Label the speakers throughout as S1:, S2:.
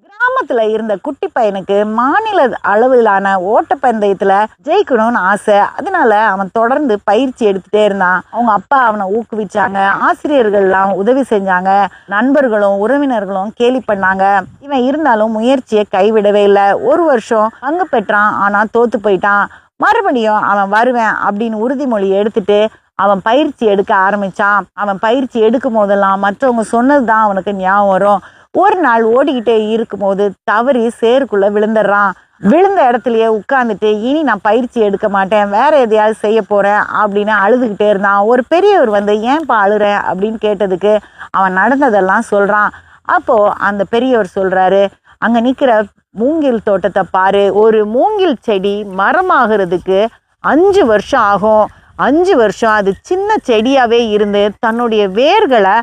S1: கிராமத்துல இருந்த குட்டி பையனுக்கு மாநில அளவிலான ஓட்டப்பந்தயத்துல ஜெயிக்கணும்னு ஆசை. அதனால அவன் தொடர்ந்து பயிற்சி எடுத்துட்டே இருந்தான். அவங்க அப்பா அவனை ஊக்குவிச்சாங்க, ஆசிரியர்கள் எல்லாம் உதவி செஞ்சாங்க, நண்பர்களும் உறவினர்களும் கேலி பண்ணாங்க. இவன் இருந்தாலும் முயற்சியை கைவிடவே இல்லை. ஒரு வருஷம் பங்கு பெற்றான், ஆனா தோத்து போயிட்டான். மறுபடியும் அவன் வருவேன் அப்படின்னு உறுதிமொழி எடுத்துட்டு அவன் பயிற்சி எடுக்க ஆரம்பிச்சான். அவன் பயிற்சி எடுக்கும் போதெல்லாம் மற்றவங்க சொன்னதுதான் அவனுக்கு ஞாபகம் வரும். ஒரு நாள் ஓடிக்கிட்டே இருக்கும் போது தவறி சேருக்குள்ள விழுந்துடுறான். விழுந்த இடத்துலயே உட்கார்ந்துட்டு இனி நான் பயிற்சி எடுக்க மாட்டேன், வேற எதையாவது செய்ய போறேன் அப்படின்னு அழுதுகிட்டே இருந்தான். ஒரு பெரியவர் வந்து ஏன்பா அழுறேன் அப்படின்னு கேட்டதுக்கு அவன் நடந்ததெல்லாம் சொல்றான். அப்போ அந்த பெரியவர் சொல்றாரு, அங்க நிக்கிற மூங்கில் தோட்டத்தை பாரு, ஒரு மூங்கில் செடி மரமாகிறதுக்கு 5 வருஷம் ஆகும். 5 வருஷம் அது சின்ன செடியாவே இருந்து தன்னுடைய வேர்களை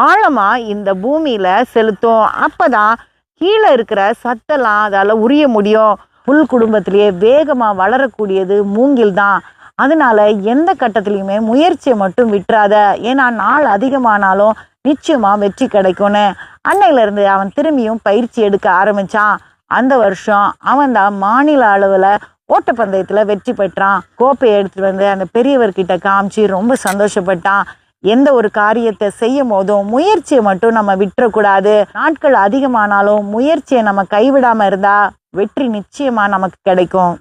S1: ஆழமா இந்த பூமியில செலுத்தும். அப்பதான் கீழே இருக்கிற சத்தெல்லாம் அதால உரிய முடியும். புல் குடும்பத்திலேயே வேகமா வளரக்கூடியது மூங்கில் தான். அதனால எந்த கட்டத்திலையுமே முயற்சியை மட்டும் விட்டுறாத, ஏன்னா நாள் அதிகமானாலும் நிச்சயமா வெற்றி கிடைக்கும்னு. அன்னையில இருந்து அவன் திரும்பியும் பயிற்சி எடுக்க ஆரம்பிச்சான். அந்த வருஷம் அவன் தான் மாநில அளவுல ஓட்டப்பந்தயத்துல வெற்றி பெற்றான். கோப்பையை எடுத்துட்டு வந்து அந்த பெரியவர்கிட்ட காமிச்சு ரொம்ப சந்தோஷப்பட்டான். எந்த ஒரு காரியத்தை செய்யும் போதும் முயற்சியை மட்டும் நம்ம விட்டுறக்கூடாது. நாட்கள் அதிகமானாலும் முயற்சியை நம்ம கைவிடாம இருந்தா வெற்றி நிச்சயமா நமக்கு கிடைக்கும்.